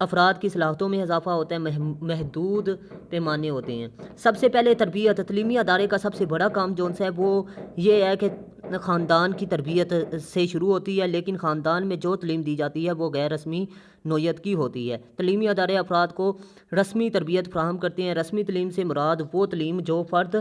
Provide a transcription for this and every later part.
افراد کی صلاحیتوں میں اضافہ ہوتا ہے، محدود پیمانے ہوتے ہیں۔ سب سے پہلے تربیت، تعلیمی ادارے کا سب سے بڑا کام جو ہے وہ یہ ہے کہ خاندان کی تربیت سے شروع ہوتی ہے، لیکن خاندان میں جو تعلیم دی جاتی ہے وہ غیر رسمی نوعیت کی ہوتی ہے۔ تعلیمی ادارے افراد کو رسمی تربیت فراہم کرتے ہیں۔ رسمی تعلیم سے مراد وہ تعلیم جو فرد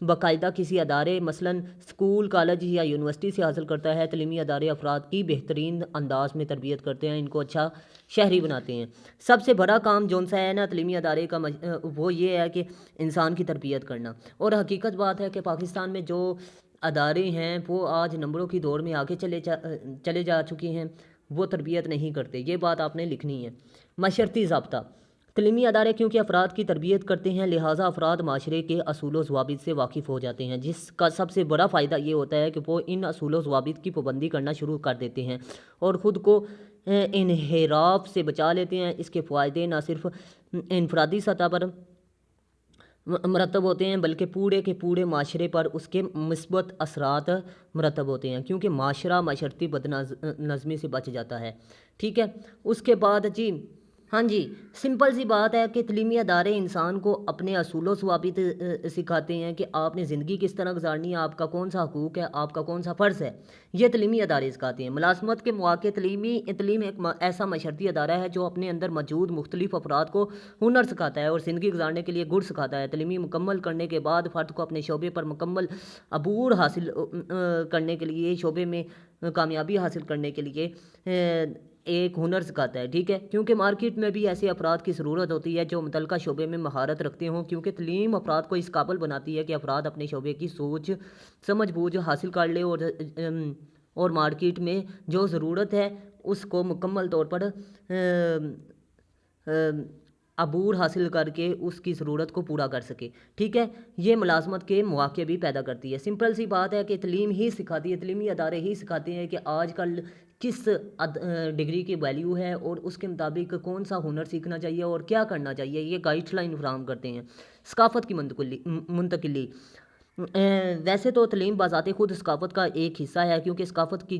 باقاعدہ کسی ادارے مثلاً اسکول، کالج یا یونیورسٹی سے حاصل کرتا ہے۔ تعلیمی ادارے افراد کی بہترین انداز میں تربیت کرتے ہیں، ان کو اچھا شہری بناتے ہیں۔ سب سے بڑا کام جون سا ہے نا تعلیمی ادارے کا وہ یہ ہے کہ انسان کی تربیت کرنا۔ اور حقیقت بات ہے کہ پاکستان میں جو ادارے ہیں وہ آج نمبروں کی دوڑ میں آگے چلے جا چکے ہیں، وہ تربیت نہیں کرتے۔ یہ بات آپ نے لکھنی ہے۔ معاشرتی ضابطہ، تعلیمی ادارے کیونکہ افراد کی تربیت کرتے ہیں، لہٰذا افراد معاشرے کے اصول و ضوابط سے واقف ہو جاتے ہیں، جس کا سب سے بڑا فائدہ یہ ہوتا ہے کہ وہ ان اصول و ضوابط کی پابندی کرنا شروع کر دیتے ہیں اور خود کو انحراف سے بچا لیتے ہیں۔ اس کے فوائد نہ صرف انفرادی سطح پر مرتب ہوتے ہیں بلکہ پورے کے پورے معاشرے پر اس کے مثبت اثرات مرتب ہوتے ہیں، کیونکہ معاشرہ معاشرتی بد نظمی سے بچ جاتا ہے۔ ٹھیک ہے، اس کے بعد ہاں جی، سمپل سی بات ہے کہ تعلیمی ادارے انسان کو اپنے اصول و ضوابط سکھاتے ہیں کہ آپ نے زندگی کس طرح گزارنی ہے، آپ کا کون سا حقوق ہے، آپ کا کون سا فرض ہے، یہ تعلیمی ادارے سکھاتے ہیں۔ ملازمت کے مواقع، تعلیم ایک ایسا معاشرتی ادارہ ہے جو اپنے اندر موجود مختلف افراد کو ہنر سکھاتا ہے اور زندگی گزارنے کے لیے گڑ سکھاتا ہے۔ تعلیمی مکمل کرنے کے بعد فرد کو اپنے شعبے پر مکمل عبور حاصل کرنے کے لیے، شعبے میں کامیابی حاصل کرنے کے لیے ایک ہنر سکھاتا ہے۔ ٹھیک ہے، کیونکہ مارکیٹ میں بھی ایسے افراد کی ضرورت ہوتی ہے جو متعلقہ شعبے میں مہارت رکھتے ہوں، کیونکہ تعلیم افراد کو اس قابل بناتی ہے کہ افراد اپنے شعبے کی سوچ سمجھ بوجھ حاصل کر لے اور مارکیٹ میں جو ضرورت ہے اس کو مکمل طور پر عبور حاصل کر کے اس کی ضرورت کو پورا کر سکے۔ ٹھیک ہے، یہ ملازمت کے مواقع بھی پیدا کرتی ہے۔ سمپل سی بات ہے کہ تعلیم ہی سکھاتی ہے، تعلیمی ادارے ہی سکھاتے ہیں کہ آج کل کس ڈگری کی ویلیو ہے اور اس کے مطابق کون سا ہنر سیکھنا چاہیے اور کیا کرنا چاہیے، یہ گائیڈ لائن فراہم کرتے ہیں۔ ثقافت کی منتقلی، ویسے تو تعلیم بذات خود ثقافت کا ایک حصہ ہے، کیونکہ ثقافت کی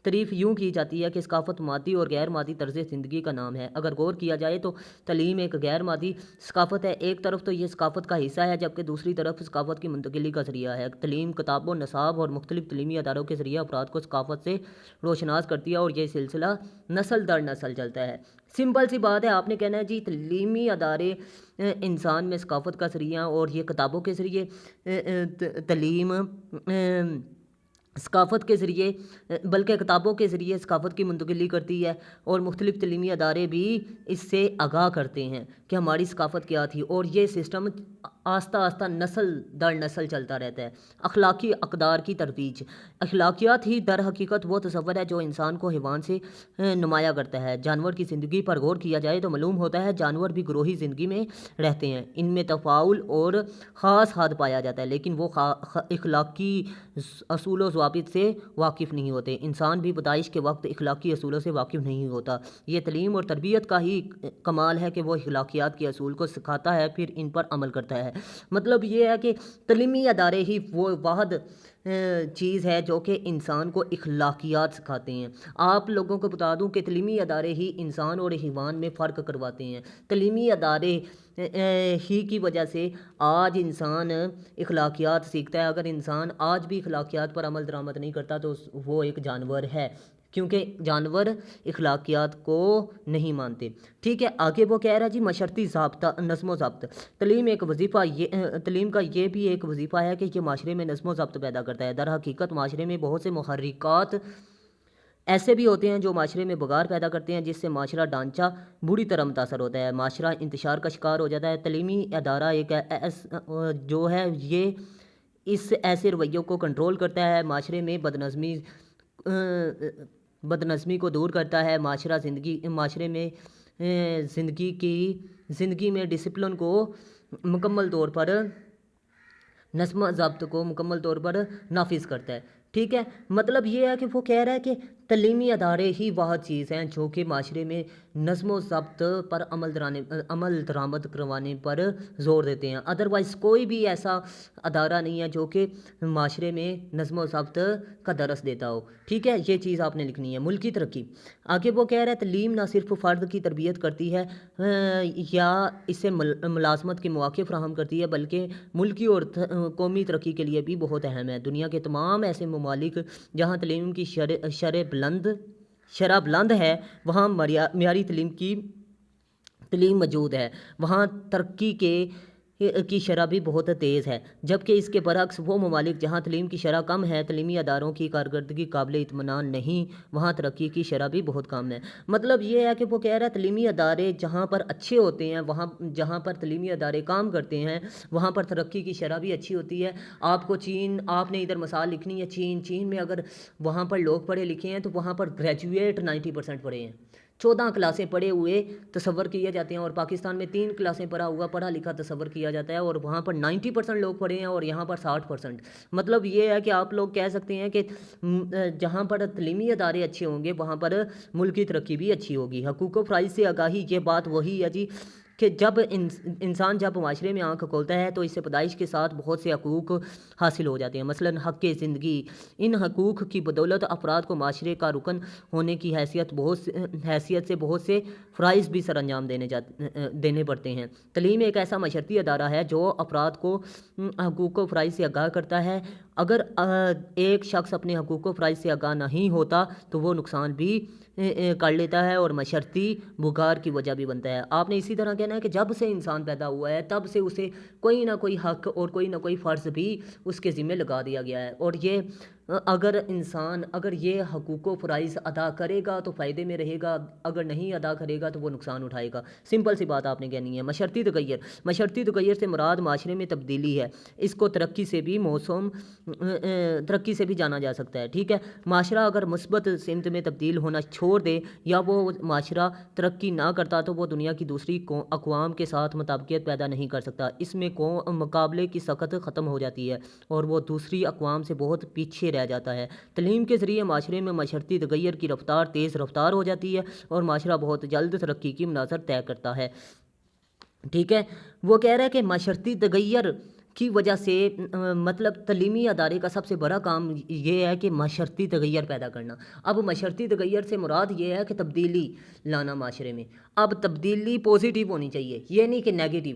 تعریف یوں کی جاتی ہے کہ ثقافت مادی اور غیر مادی طرز زندگی کا نام ہے۔ اگر غور کیا جائے تو تعلیم ایک غیر مادی ثقافت ہے۔ ایک طرف تو یہ ثقافت کا حصہ ہے، جبکہ دوسری طرف ثقافت کی منتقلی کا ذریعہ ہے۔ تعلیم کتابوں، نصاب اور مختلف تعلیمی اداروں کے ذریعے افراد کو ثقافت سے روشناس کرتی ہے اور یہ سلسلہ نسل در نسل چلتا ہے۔ سمپل سی بات ہے، آپ نے کہنا ہے تعلیمی ادارے انسان میں ثقافت کا ذریعہ اور یہ کتابوں کے ذریعے تعلیم ثقافت کے ذریعے بلکہ کتابوں کے ذریعے ثقافت کی منتقلی کرتی ہے، اور مختلف تعلیمی ادارے بھی اس سے آگاہ کرتے ہیں کہ ہماری ثقافت کیا تھی، اور یہ سسٹم آہستہ آہستہ نسل در نسل چلتا رہتا ہے۔ اخلاقی اقدار کی ترویج، اخلاقیات ہی در حقیقت وہ تصور ہے جو انسان کو حیوان سے نمایاں کرتا ہے۔ جانور کی زندگی پر غور کیا جائے تو معلوم ہوتا ہے جانور بھی گروہی زندگی میں رہتے ہیں، ان میں تفاعل اور خاص حد پایا جاتا ہے، لیکن وہ اخلاقی اصول و ضوابط سے واقف نہیں ہوتے۔ انسان بھی پیدائش کے وقت اخلاقی اصولوں سے واقف نہیں ہوتا۔ یہ تعلیم اور تربیت کا ہی کمال ہے کہ وہ اخلاقیات کے اصول کو سکھاتا ہے، پھر ان پر عمل کرتا ہے۔ مطلب یہ ہے کہ تعلیمی ادارے ہی وہ واحد چیز ہے جو کہ انسان کو اخلاقیات سکھاتے ہیں۔ آپ لوگوں کو بتا دوں کہ تعلیمی ادارے ہی انسان اور حیوان میں فرق کرواتے ہیں۔ تعلیمی ادارے ہی کی وجہ سے آج انسان اخلاقیات سیکھتا ہے۔ اگر انسان آج بھی اخلاقیات پر عمل درآمد نہیں کرتا تو وہ ایک جانور ہے، کیونکہ جانور اخلاقیات کو نہیں مانتے۔ ٹھیک ہے، آگے وہ کہہ رہا ہے معاشرتی ضابطہ، نظم و ضبط۔ تعلیم کا یہ بھی ایک وظیفہ ہے کہ یہ معاشرے میں نظم و ضبط پیدا کرتا ہے۔ در حقیقت معاشرے میں بہت سے محرکات ایسے بھی ہوتے ہیں جو معاشرے میں بگاڑ پیدا کرتے ہیں، جس سے معاشرہ ڈھانچہ بری طرح متاثر ہوتا ہے، معاشرہ انتشار کا شکار ہو جاتا ہے۔ تعلیمی ادارہ ایک جو ہے یہ اس ایسے رویوں کو کنٹرول کرتا ہے، معاشرے میں بدنظمی کو دور کرتا ہے، معاشرے میں زندگی میں ڈسپلن کو مکمل طور پر نظم و ضبط کو مکمل طور پر نافذ کرتا ہے۔ ٹھیک ہے، مطلب یہ ہے کہ وہ کہہ رہا ہے کہ تعلیمی ادارے ہی وہ چیز ہیں جو کہ معاشرے میں نظم و ضبط پر عمل درآمد کروانے پر زور دیتے ہیں. ادروائز کوئی بھی ایسا ادارہ نہیں ہے جو کہ معاشرے میں نظم و ضبط کا درس دیتا ہو. ٹھیک ہے, یہ چیز آپ نے لکھنی ہے. ملکی ترقی, آگے وہ کہہ رہا ہے تعلیم نہ صرف فرد کی تربیت کرتی ہے یا اسے ملازمت کے مواقع فراہم کرتی ہے, بلکہ ملکی اور قومی ترقی کے لیے بھی بہت اہم ہے. دنیا کے تمام ایسے ممالک جہاں تعلیم کی شرح بلند ہے, وہاں معیاری تعلیم موجود ہے, وہاں ترقی کی شرح بھی بہت تیز ہے. جبکہ اس کے برعکس وہ ممالک جہاں تعلیم کی شرح کم ہے, تعلیمی اداروں کی کارکردگی قابل اطمینان نہیں, وہاں ترقی کی شرح بھی بہت کم ہے. مطلب یہ ہے کہ وہ کہہ رہا ہے تعلیمی ادارے جہاں پر اچھے ہوتے ہیں, جہاں پر تعلیمی ادارے کام کرتے ہیں, وہاں پر ترقی کی شرح بھی اچھی ہوتی ہے. آپ نے ادھر مثال لکھنی ہے چین میں اگر وہاں پر لوگ پڑھے لکھے ہیں تو وہاں پر گریجویٹ 90% پڑھے ہیں, 14 کلاسیں پڑھے ہوئے تصور کیے جاتے ہیں, اور پاکستان میں 3 کلاسیں پڑھا لکھا تصور کیا جاتا ہے, اور وہاں پر 90% لوگ پڑھے ہیں اور یہاں پر 60%. مطلب یہ ہے کہ آپ لوگ کہہ سکتے ہیں کہ جہاں پر تعلیمی ادارے اچھے ہوں گے وہاں پر ملک کی ترقی بھی اچھی ہوگی. حقوق و فرائض سے آگاہی, یہ بات وہی ہے جی کہ جب انسان معاشرے میں آنکھ کھولتا ہے تو اس سے پیدائش کے ساتھ بہت سے حقوق حاصل ہو جاتے ہیں. مثلا حق زندگی, ان حقوق کی بدولت افراد کو معاشرے کا رکن ہونے کی حیثیت سے بہت سے فرائض بھی سر انجام دینے پڑتے ہیں. تعلیم ایک ایسا معاشرتی ادارہ ہے جو افراد کو حقوق و فرائض سے آگاہ کرتا ہے. اگر ایک شخص اپنے حقوق و فرائض سے آگاہ نہیں ہوتا تو وہ نقصان بھی کر لیتا ہے اور معاشرتی بگاڑ کی وجہ بھی بنتا ہے. آپ نے اسی طرح کہنا ہے کہ جب سے انسان پیدا ہوا ہے تب سے اسے کوئی نہ کوئی حق اور کوئی نہ کوئی فرض بھی اس کے ذمہ لگا دیا گیا ہے, اور یہ اگر یہ حقوق و فرائض ادا کرے گا تو فائدے میں رہے گا, اگر نہیں ادا کرے گا تو وہ نقصان اٹھائے گا. سمپل سی بات آپ نے کہنی ہے. معاشرتی تغیر سے مراد معاشرے میں تبدیلی ہے. اس کو ترقی سے بھی جانا جا سکتا ہے. ٹھیک ہے, معاشرہ اگر مثبت سمت میں تبدیل ہونا چھوڑ دے یا وہ معاشرہ ترقی نہ کرتا تو وہ دنیا کی دوسری اقوام کے ساتھ مطابقت پیدا نہیں کر سکتا. اس میں مقابلے کی سخت ختم ہو جاتی ہے اور وہ دوسری اقوام سے بہت پیچھے رہ جاتا ہے. تعلیم کے ذریعے معاشرے میں معاشرتی تغیر کی رفتار تیز رفتار ہو جاتی ہے اور معاشرہ بہت جلد ترقی کی مناظر طے کرتا ہے. ٹھیک ہے, وہ کہہ رہا ہے کہ معاشرتی تغیر کی وجہ سے مطلب تعلیمی ادارے کا سب سے بڑا کام یہ ہے کہ معاشرتی تغیر پیدا کرنا. اب معاشرتی تغیر سے مراد یہ ہے کہ تبدیلی لانا معاشرے میں. اب تبدیلی پوزیٹیو ہونی چاہیے, یہ نہیں کہ نیگیٹیو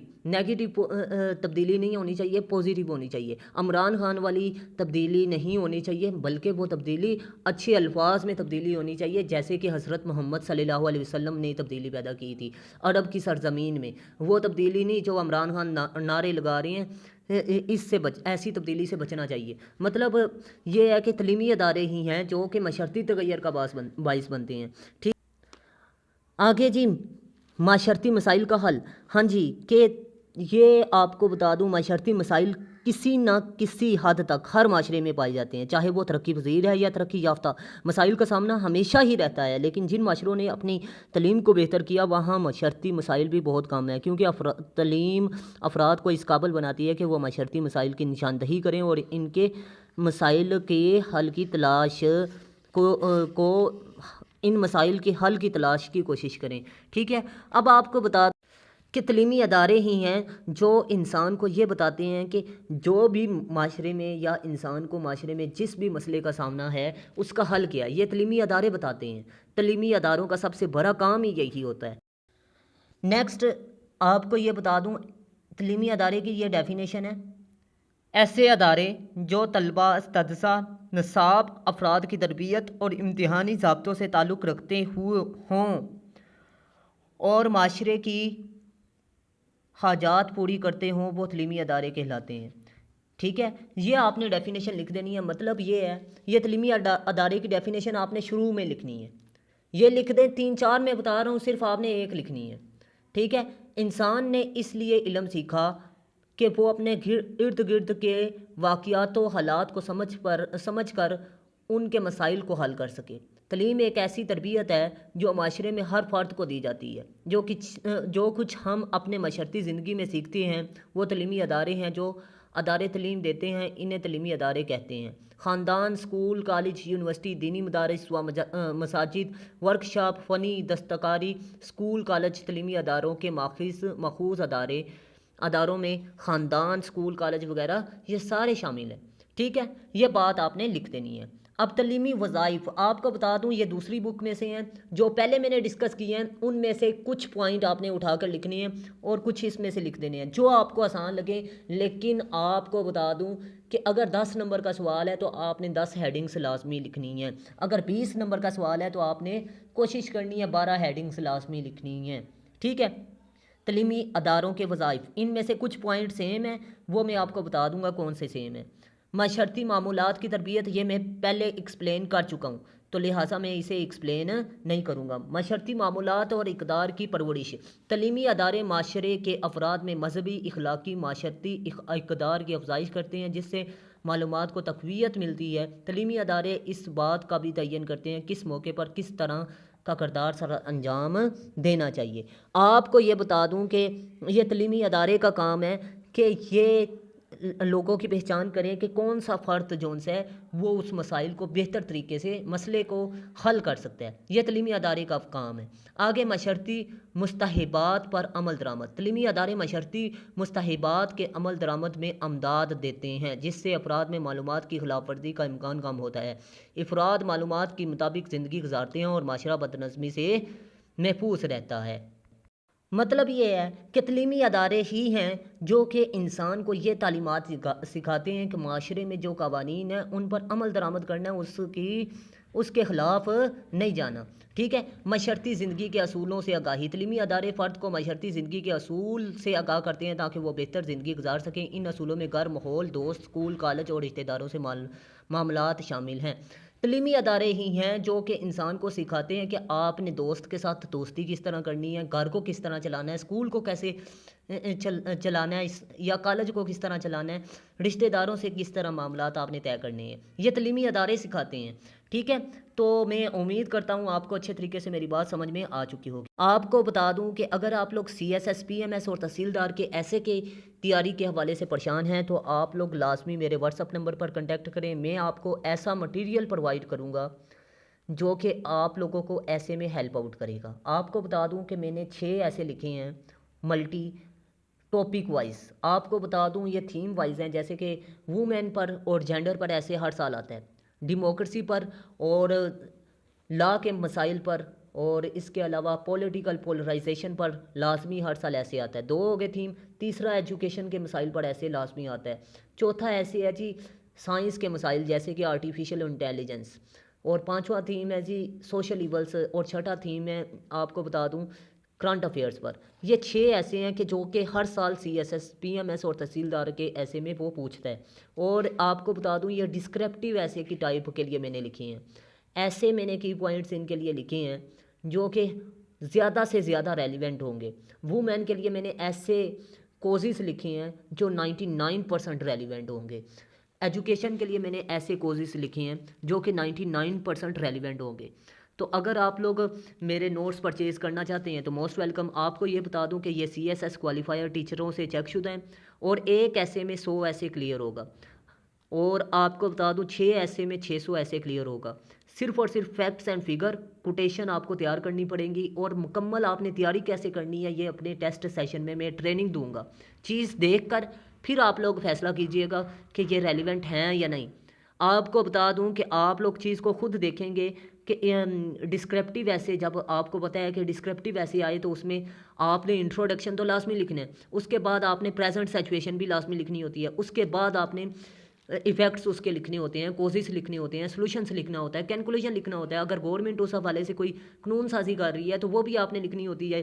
تبدیلی نہیں ہونی چاہیے, پوزیٹیو ہونی چاہیے. عمران خان والی تبدیلی نہیں ہونی چاہیے, بلکہ وہ تبدیلی اچھے الفاظ میں تبدیلی ہونی چاہیے, جیسے کہ حضرت محمد صلی اللہ علیہ وسلم نے تبدیلی پیدا کی تھی عرب کی سرزمین میں. وہ تبدیلی نہیں جو عمران خان نعرے لگا رہے ہیں, ایسی تبدیلی سے بچنا چاہیے. مطلب یہ ہے کہ تعلیمی ادارے ہی ہیں جو کہ معاشرتی تغیر کا باعث بنتے ہیں. ٹھیک, آگے جی معاشرتی مسائل کا حل. ہاں جی, کہ یہ آپ کو بتا دوں معاشرتی مسائل کسی نہ کسی حد تک ہر معاشرے میں پائے جاتے ہیں, چاہے وہ ترقی پذیر ہے یا ترقی یافتہ. مسائل کا سامنا ہمیشہ ہی رہتا ہے, لیکن جن معاشروں نے اپنی تعلیم کو بہتر کیا وہاں معاشرتی مسائل بھی بہت کم ہیں, کیونکہ تعلیم افراد کو اس قابل بناتی ہے کہ وہ معاشرتی مسائل کی نشاندہی کریں اور ان کے مسائل کے حل کی تلاش ان مسائل کے حل کی تلاش کی کوشش کریں. ٹھیک ہے, اب آپ کو بتا کہ تعلیمی ادارے ہی ہیں جو انسان کو یہ بتاتے ہیں کہ جو بھی معاشرے میں یا انسان کو معاشرے میں جس بھی مسئلے کا سامنا ہے اس کا حل کیا ہے, یہ تعلیمی ادارے بتاتے ہیں. تعلیمی اداروں کا سب سے بڑا کام ہی یہی ہوتا ہے. نیکسٹ آپ کو یہ بتا دوں تعلیمی ادارے کی یہ ڈیفینیشن ہے: ایسے ادارے جو طلباء، اساتذہ، نصاب، افراد کی تربیت اور امتحانی ضابطوں سے تعلق رکھتے ہوں اور معاشرے کی حاجات پوری کرتے ہوں وہ تعلیمی ادارے کہلاتے ہیں. ٹھیک ہے, یہ آپ نے ڈیفینیشن لکھ دینی ہے. مطلب یہ ہے, یہ تعلیمی ادارے کی ڈیفینیشن آپ نے شروع میں لکھنی ہے. یہ لکھ دیں, 3-4 میں بتا رہا ہوں, صرف آپ نے ایک لکھنی ہے. ٹھیک ہے, انسان نے اس لیے علم سیکھا کہ وہ اپنے ارد گرد کے واقعات و حالات کو سمجھ کر ان کے مسائل کو حل کر سکے. تعلیم ایک ایسی تربیت ہے جو معاشرے میں ہر فرد کو دی جاتی ہے. جو کچھ ہم اپنے معاشرتی زندگی میں سیکھتے ہیں وہ تعلیمی ادارے ہیں جو ادارے تعلیم دیتے ہیں انہیں تعلیمی ادارے کہتے ہیں۔ خاندان، اسکول، کالج، یونیورسٹی، دینی مدارس و مساجد، ورکشاپ، فنی دستکاری، اسکول، کالج، تعلیمی اداروں کے ماخوذ اداروں میں خاندان، اسکول، کالج وغیرہ یہ سارے شامل ہیں، ٹھیک ہے، یہ بات آپ نے لکھ دینی ہے۔ اب تعلیمی وظائف آپ کو بتا دوں یہ دوسری بک میں سے ہیں، جو پہلے میں نے ڈسکس کیے ہیں ان میں سے کچھ پوائنٹ آپ نے اٹھا کر لکھنے ہیں اور کچھ اس میں سے لکھ دینے ہیں جو آپ کو آسان لگے، لیکن آپ کو بتا دوں کہ اگر 10 نمبر کا سوال ہے تو آپ نے 10 ہیڈنگس لازمی لکھنی ہیں، اگر 20 نمبر کا سوال ہے تو آپ نے کوشش کرنی ہے 12 ہیڈنگس لازمی لکھنی ہیں، ٹھیک ہے۔ تعلیمی اداروں کے وظائف ان میں سے کچھ پوائنٹ سیم ہیں، وہ میں آپ کو بتا دوں گا کون سے سیم ہیں۔ معاشرتی معمولات کی تربیت یہ میں پہلے ایکسپلین کر چکا ہوں تو لہٰذا میں اسے ایکسپلین نہیں کروں گا۔ معاشرتی معمولات اور اقدار کی پرورش، تعلیمی ادارے معاشرے کے افراد میں مذہبی، اخلاقی، معاشرتی اقدار کی افزائش کرتے ہیں جس سے معلومات کو تقویت ملتی ہے۔ تعلیمی ادارے اس بات کا بھی تعین کرتے ہیں کس موقع پر کس طرح کا کردار سر انجام دینا چاہیے۔ آپ کو یہ بتا دوں کہ یہ تعلیمی ادارے کا کام ہے کہ یہ لوگوں کی پہچان کریں کہ کون سا فرد جون سے ہے وہ اس مسائل کو بہتر طریقے سے مسئلے کو حل کر سکتا ہے، یہ تعلیمی ادارے کا کام ہے۔ آگے معاشرتی مستحبات پر عمل درآمد، تعلیمی ادارے معاشرتی مستحبات کے عمل درآمد میں امداد دیتے ہیں جس سے افراد میں معلومات کی خلاف ورزی کا امکان کم ہوتا ہے، افراد معلومات کے مطابق زندگی گزارتے ہیں اور معاشرہ بدنظمی سے محفوظ رہتا ہے۔ مطلب یہ ہے کہ تعلیمی ادارے ہی ہیں جو کہ انسان کو یہ تعلیمات سکھاتے ہیں کہ معاشرے میں جو قوانین ہیں ان پر عمل درآمد کرنا ہے، اس کے خلاف نہیں جانا، ٹھیک ہے۔ معاشرتی زندگی کے اصولوں سے آگاہی، تعلیمی ادارے فرد کو معاشرتی زندگی کے اصول سے آگاہ کرتے ہیں تاکہ وہ بہتر زندگی گزار سکیں۔ ان اصولوں میں گھر، ماحول، دوست، اسکول، کالج اور رشتہ داروں سے معاملات شامل ہیں۔ تعلیمی ادارے ہی ہیں جو کہ انسان کو سکھاتے ہیں کہ آپ نے دوست کے ساتھ دوستی کس طرح کرنی ہے، گھر کو کس طرح چلانا ہے، اسکول کو کیسے چلانا ہے یا کالج کو کس طرح چلانا ہے، رشتہ داروں سے کس طرح معاملات آپ نے طے کرنے ہیں، یہ تعلیمی ادارے سکھاتے ہیں، ٹھیک ہے۔ تو میں امید کرتا ہوں آپ کو اچھے طریقے سے میری بات سمجھ میں آ چکی ہوگی۔ آپ کو بتا دوں کہ اگر آپ لوگ CSS PMS اور تحصیلدار کے ایسے کے تیاری کے حوالے سے پریشان ہیں تو آپ لوگ لازمی میرے واٹس ایپ نمبر پر کنٹیکٹ کریں، میں آپ کو ایسا مٹیریل پرووائڈ کروں گا جو کہ آپ لوگوں کو ایسے میں ہیلپ آؤٹ کرے گا۔ آپ کو بتا دوں کہ میں نے 6 ایسے لکھے ہیں ملٹی ٹاپک وائز، آپ کو بتا دوں یہ تھیم وائز ہیں، جیسے کہ وومین پر اور جینڈر پر ایسے ہر سال آتا ہے، ڈیموکریسی پر اور لا کے مسائل پر، اور اس کے علاوہ پولیٹیکل پولرائزیشن پر لازمی ہر سال ایسے آتا ہے، 2 ہو گئے تھیم۔ تیسرا ایجوکیشن کے مسائل پر ایسے لازمی آتا ہے۔ چوتھا ایسے ہے جی سائنس کے مسائل جیسے کہ آرٹیفیشل انٹیلیجنس، اور 5واں تھیم ہے جی سوشل ایولز، اور 6واں تھیم ہے آپ کو بتا دوں کرنٹ افیئرز پر۔ یہ 6 ایسے ہیں کہ جو کہ ہر سال CSS PMS اور تحصیلدار کے ایسے میں وہ پوچھتا ہے، اور آپ کو بتا دوں یہ ڈسکرپٹیو ایسے کی ٹائپ کے لیے میں نے لکھے ہیں، ایسے میں نے کی پوائنٹس ان کے لیے لکھے ہیں جو کہ زیادہ سے زیادہ ریلیونٹ ہوں گے۔ وومین کے لیے میں نے ایسے کوزز لکھے ہیں جو 99% ریلیونٹ ہوں گے۔ ایجوکیشن کے لیے میں نے ایسے کوزز لکھے ہیں جو کہ 99% ریلیونٹ ہوں گے۔ تو اگر آپ لوگ میرے نوٹس پرچیز کرنا چاہتے ہیں تو موسٹ ویلکم۔ آپ کو یہ بتا دوں کہ یہ CSS کوالیفائر ٹیچروں سے چیک شدہ ہیں، اور ایک ایسے میں 100 ایسے کلیئر ہوگا، اور آپ کو بتا دوں 6 ایسے میں 600 ایسے کلیئر ہوگا۔ صرف اور صرف فیکٹس اینڈ فگر کوٹیشن آپ کو تیار کرنی پڑیں گی، اور مکمل آپ نے تیاری کیسے کرنی ہے یہ اپنے ٹیسٹ سیشن میں ٹریننگ دوں گا، چیز دیکھ کر پھر آپ لوگ فیصلہ کیجئے گا کہ یہ ریلیونٹ ہیں یا نہیں۔ آپ کو بتا دوں کہ آپ لوگ چیز کو خود دیکھیں گے کہ ڈسکرپٹیو ایسے جب آپ کو پتہ ہے کہ ڈسکرپٹیو ایسے آئے تو اس میں آپ نے انٹروڈکشن تو لازمی لکھنا ہے، اس کے بعد آپ نے پریزنٹ سچویشن بھی لازمی لکھنی ہوتی ہے، اس کے بعد آپ نے ایفیکٹس اس کے لکھنے ہوتے ہیں، کوزز لکھنے ہوتے ہیں، سولوشنز لکھنا ہوتا ہے، کینکولیشن لکھنا ہوتا ہے۔ اگر گورنمنٹ اس حوالے سے کوئی قانون سازی کر رہی ہے تو وہ بھی آپ نے لکھنی ہوتی ہے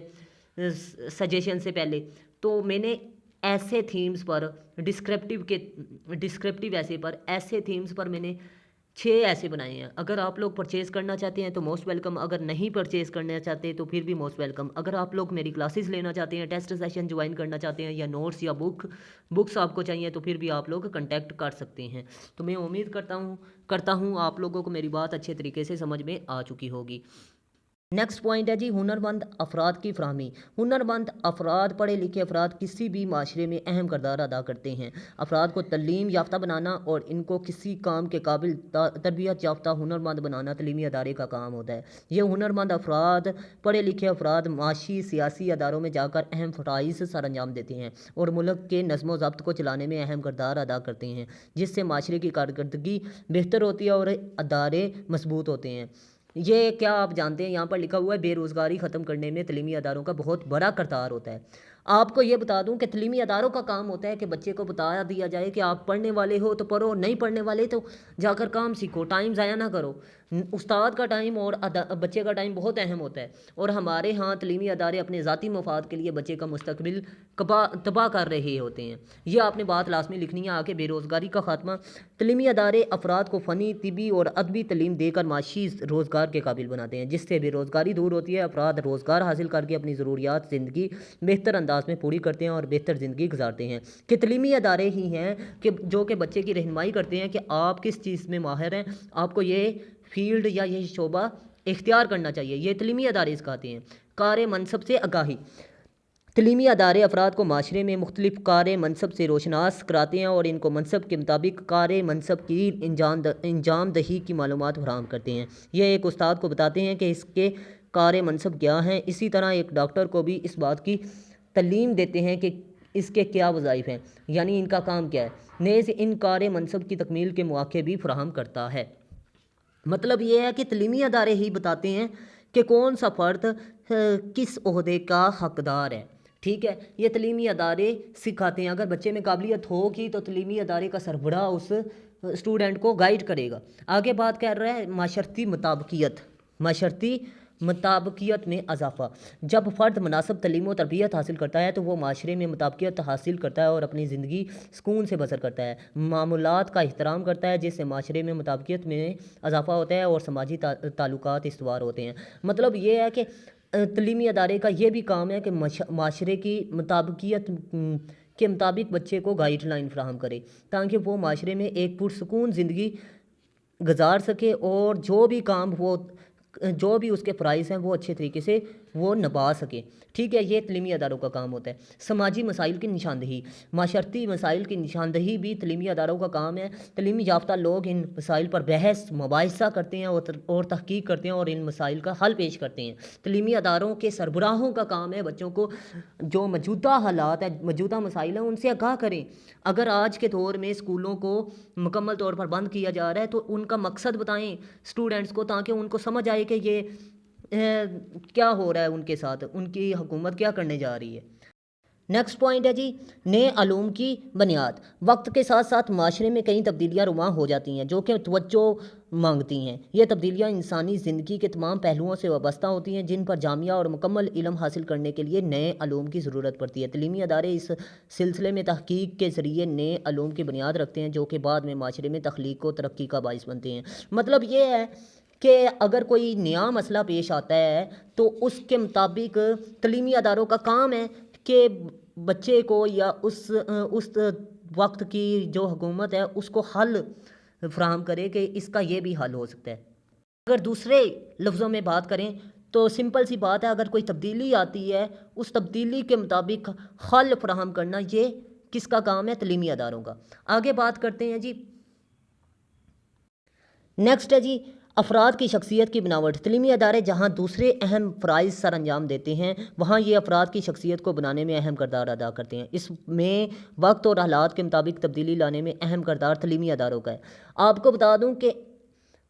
سجیشن سے پہلے۔ تو میں نے ایسے تھیمز پر ڈسکرپٹیو ایسے پر ایسے تھیمز پر میں نے 6 ایسے بنائے ہیں۔ اگر آپ لوگ پرچیز کرنا چاہتے ہیں تو موسٹ ویلکم، اگر نہیں پرچیز کرنا چاہتے تو پھر بھی موسٹ ویلکم۔ اگر آپ لوگ میری کلاسز لینا چاہتے ہیں، ٹیسٹ سیشن جوائن کرنا چاہتے ہیں، یا نوٹس یا بکس آپ کو چاہیے تو پھر بھی آپ لوگ کنٹیکٹ کر سکتے ہیں۔ تو میں امید کرتا ہوں آپ لوگوں کو میری بات اچھے طریقے سے سمجھ میں آ چکی ہوگی۔ نیکسٹ پوائنٹ ہے جی ہنرمند افراد کی فراہمی۔ ہنرمند افراد، پڑھے لکھے افراد کسی بھی معاشرے میں اہم کردار ادا کرتے ہیں۔ افراد کو تعلیم یافتہ بنانا اور ان کو کسی کام کے قابل تربیت یافتہ ہنرمند بنانا تعلیمی ادارے کا کام ہوتا ہے۔ یہ ہنرمند افراد، پڑھے لکھے افراد معاشی سیاسی اداروں میں جا کر اہم فرائض سر انجام دیتے ہیں اور ملک کے نظم و ضبط کو چلانے میں اہم کردار ادا کرتے ہیں، جس سے معاشرے کی کارکردگی بہتر ہوتی ہے اور ادارے مضبوط ہوتے ہیں۔ یہ کیا آپ جانتے ہیں، یہاں پر لکھا ہوا ہے بے روزگاری ختم کرنے میں تعلیمی اداروں کا بہت بڑا کردار ہوتا ہے۔ آپ کو یہ بتا دوں کہ تعلیمی اداروں کا کام ہوتا ہے کہ بچے کو بتا دیا جائے کہ آپ پڑھنے والے ہو تو پڑھو، نہیں پڑھنے والے تو جا کر کام سیکھو، ٹائم ضائع نہ کرو۔ استاد کا ٹائم اور بچے کا ٹائم بہت اہم ہوتا ہے، اور ہمارے ہاں تعلیمی ادارے اپنے ذاتی مفاد کے لیے بچے کا مستقبل تباہ کر رہے ہوتے ہیں۔ یہ آپ نے بات لازمی لکھنی ہے آگے۔ بے روزگاری کا خاتمہ۔ تعلیمی ادارے افراد کو فنی، طبی اور ادبی تعلیم دے کر معاشی روزگار کے قابل بناتے ہیں، جس سے بے روزگاری دور ہوتی ہے۔ افراد روزگار حاصل کر کے اپنی ضروریات زندگی بہتر انداز میں پوری کرتے ہیں اور بہتر زندگی گزارتے ہیں۔ کہ تعلیمی ادارے ہی ہیں کہ جو کہ بچے کی رہنمائی کرتے ہیں کہ آپ کس چیز میں ماہر ہیں، آپ کو یہ فیلڈ یا یہ شعبہ اختیار کرنا چاہیے، یہ تعلیمی ادارے سکھاتے ہیں۔ کار منصب سے آگاہی۔ تعلیمی ادارے افراد کو معاشرے میں مختلف کار منصب سے روشناس کراتے ہیں اور ان کو منصب کے مطابق کار منصب کی انجام دہی کی معلومات فراہم کرتے ہیں۔ یہ ایک استاد کو بتاتے ہیں کہ اس کے کار منصب کیا ہیں، اسی طرح ایک ڈاکٹر کو بھی اس بات کی تعلیم دیتے ہیں کہ اس کے کیا وظائف ہیں، یعنی ان کا کام کیا ہے۔ نیز ان کار منصب کی تکمیل کے مواقع بھی فراہم کرتا ہے۔ مطلب یہ ہے کہ تعلیمی ادارے ہی بتاتے ہیں کہ کون سا فرد کس عہدے کا حقدار ہے، ٹھیک ہے۔ یہ تعلیمی ادارے سکھاتے ہیں۔ اگر بچے میں قابلیت ہوگی تو تعلیمی ادارے کا سربراہ اس اسٹوڈنٹ کو گائیڈ کرے گا۔ آگے بات کر رہا ہے معاشرتی مطابقیت۔ معاشرتی مطابقیت میں اضافہ۔ جب فرد مناسب تعلیم و تربیت حاصل کرتا ہے تو وہ معاشرے میں مطابقیت حاصل کرتا ہے اور اپنی زندگی سکون سے بسر کرتا ہے، معمولات کا احترام کرتا ہے، جس سے معاشرے میں مطابقیت میں اضافہ ہوتا ہے اور سماجی تعلقات استوار ہوتے ہیں۔ مطلب یہ ہے کہ تعلیمی ادارے کا یہ بھی کام ہے کہ معاشرے کی مطابقیت کے مطابق بچے کو گائیڈ لائن فراہم کرے تاکہ وہ معاشرے میں ایک پرسکون زندگی گزار سکے اور جو بھی اس کے فرائض ہیں وہ اچھے طریقے سے وہ نبھا سکے، ٹھیک ہے۔ یہ تعلیمی اداروں کا کام ہوتا ہے۔ سماجی مسائل کی نشاندہی۔ معاشرتی مسائل کی نشاندہی بھی تعلیمی اداروں کا کام ہے۔ تعلیمی یافتہ لوگ ان مسائل پر بحث مباحثہ کرتے ہیں اور تحقیق کرتے ہیں اور ان مسائل کا حل پیش کرتے ہیں۔ تعلیمی اداروں کے سربراہوں کا کام ہے بچوں کو جو موجودہ حالات ہیں، موجودہ مسائل ہیں، ان سے آگاہ کریں۔ اگر آج کے دور میں اسکولوں کو مکمل طور پر بند کیا جا رہا ہے تو ان کا مقصد بتائیں اسٹوڈنٹس کو، تاکہ ان کو سمجھ آئے کہ یہ کیا ہو رہا ہے ان کے ساتھ، ان کی حکومت کیا کرنے جا رہی ہے۔ نیکسٹ پوائنٹ ہے جی نئے علوم کی بنیاد۔ وقت کے ساتھ ساتھ معاشرے میں کئی تبدیلیاں رواں ہو جاتی ہیں جو کہ توجہ مانگتی ہیں۔ یہ تبدیلیاں انسانی زندگی کے تمام پہلوؤں سے وابستہ ہوتی ہیں جن پر جامع اور مکمل علم حاصل کرنے کے لیے نئے علوم کی ضرورت پڑتی ہے۔ تعلیمی ادارے اس سلسلے میں تحقیق کے ذریعے نئے علوم کی بنیاد رکھتے ہیں جو کہ بعد میں معاشرے میں تخلیق و ترقی کا باعث بنتے ہیں۔ مطلب یہ ہے کہ اگر کوئی نیا مسئلہ پیش آتا ہے تو اس کے مطابق تعلیمی اداروں کا کام ہے کہ بچے کو یا اس وقت کی جو حکومت ہے اس کو حل فراہم کرے کہ اس کا یہ بھی حل ہو سکتا ہے۔ اگر دوسرے لفظوں میں بات کریں تو سمپل سی بات ہے، اگر کوئی تبدیلی آتی ہے اس تبدیلی کے مطابق حل فراہم کرنا یہ کس کا کام ہے؟ تعلیمی اداروں کا۔ آگے بات کرتے ہیں جی نیکسٹ ہے جی افراد کی شخصیت کی بناوٹ۔ تعلیمی ادارے جہاں دوسرے اہم فرائض سر انجام دیتے ہیں وہاں یہ افراد کی شخصیت کو بنانے میں اہم کردار ادا کرتے ہیں۔ اس میں وقت اور حالات کے مطابق تبدیلی لانے میں اہم کردار تعلیمی اداروں کا ہے۔ آپ کو بتا دوں کہ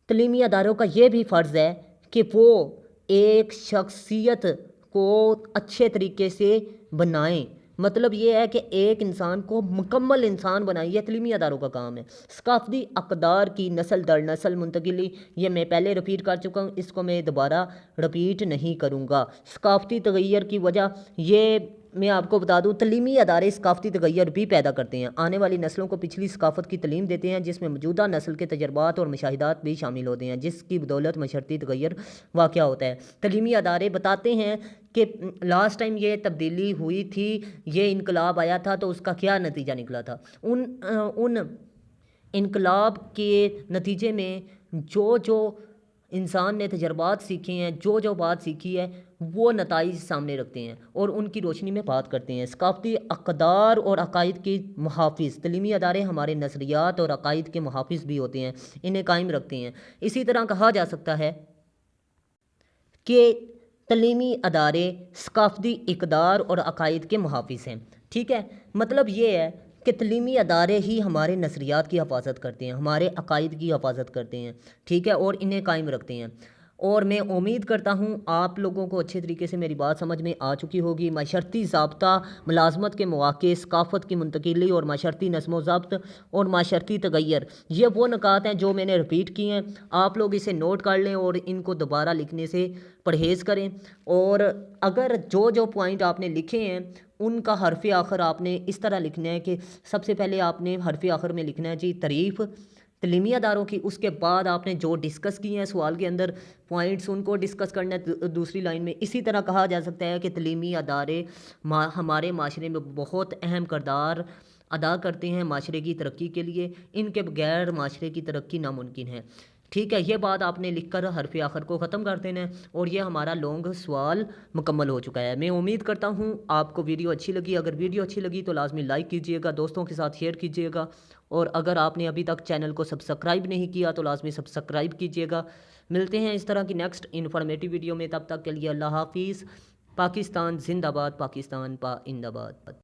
تعلیمی اداروں کا یہ بھی فرض ہے کہ وہ ایک شخصیت کو اچھے طریقے سے بنائیں۔ مطلب یہ ہے کہ ایک انسان کو مکمل انسان بنائیے، تعلیمی اداروں کا کام ہے۔ ثقافتی اقدار کی نسل در نسل منتقلی، یہ میں پہلے رپیٹ کر چکا ہوں، اس کو میں دوبارہ رپیٹ نہیں کروں گا۔ ثقافتی تغیر کی وجہ یہ میں آپ کو بتا دوں تعلیمی ادارے ثقافتی تغیر بھی پیدا کرتے ہیں، آنے والی نسلوں کو پچھلی ثقافت کی تعلیم دیتے ہیں جس میں موجودہ نسل کے تجربات اور مشاہدات بھی شامل ہوتے ہیں جس کی بدولت معاشرتی تغیر واقع ہوتا ہے۔ تعلیمی ادارے بتاتے ہیں کہ لاسٹ ٹائم یہ تبدیلی ہوئی تھی، یہ انقلاب آیا تھا تو اس کا کیا نتیجہ نکلا تھا۔ ان انقلاب کے نتیجے میں جو انسان نے تجربات سیکھے ہیں، جو جو بات سیکھی ہے وہ نتائج سامنے رکھتے ہیں اور ان کی روشنی میں بات کرتے ہیں۔ ثقافتی اقدار اور عقائد کے محافظ، تعلیمی ادارے ہمارے نظریات اور عقائد کے محافظ بھی ہوتے ہیں، انہیں قائم رکھتے ہیں۔ اسی طرح کہا جا سکتا ہے کہ تعلیمی ادارے ثقافتی اقدار اور عقائد کے محافظ ہیں، ٹھیک ہے۔ مطلب یہ ہے کہ تعلیمی ادارے ہی ہمارے نظریات کی حفاظت کرتے ہیں، ہمارے عقائد کی حفاظت کرتے ہیں، ٹھیک ہے، اور انہیں قائم رکھتے ہیں۔ اور میں امید کرتا ہوں آپ لوگوں کو اچھے طریقے سے میری بات سمجھ میں آ چکی ہوگی۔ معاشرتی ضابطہ، ملازمت کے مواقع، ثقافت کی منتقلی اور معاشرتی نظم و ضبط اور معاشرتی تغیر، یہ وہ نکات ہیں جو میں نے رپیٹ کی ہیں۔ آپ لوگ اسے نوٹ کر لیں اور ان کو دوبارہ لکھنے سے پرہیز کریں، اور اگر جو جو پوائنٹ آپ نے لکھے ہیں ان کا حرف آخر آپ نے اس طرح لکھنا ہے کہ سب سے پہلے آپ نے حرف آخر میں لکھنا ہے جی تعریف تعلیمی اداروں کی، اس کے بعد آپ نے جو ڈسکس کیے ہیں سوال کے اندر پوائنٹس ان کو ڈسکس کرنا ہے دوسری لائن میں۔ اسی طرح کہا جا سکتا ہے کہ تعلیمی ادارے ہمارے معاشرے میں بہت اہم کردار ادا کرتے ہیں معاشرے کی ترقی کے لیے، ان کے بغیر معاشرے کی ترقی ناممکن ہے، ٹھیک ہے۔ یہ بات آپ نے لکھ کر حرف آخر کو ختم کر دینا ہے، اور یہ ہمارا لانگ سوال مکمل ہو چکا ہے۔ میں امید کرتا ہوں آپ کو ویڈیو اچھی لگی۔ اگر ویڈیو اچھی لگی تو لازمی لائک کیجیے گا، دوستوں کے ساتھ شیئر کیجیے گا، اور اگر آپ نے ابھی تک چینل کو سبسکرائب نہیں کیا تو لازمی سبسکرائب کیجیے گا۔ ملتے ہیں اس طرح کی نیکسٹ انفارمیٹیو ویڈیو میں، تب تک کے لیے اللہ حافظ۔ پاکستان زندہ باد، پاکستان پائندہ باد۔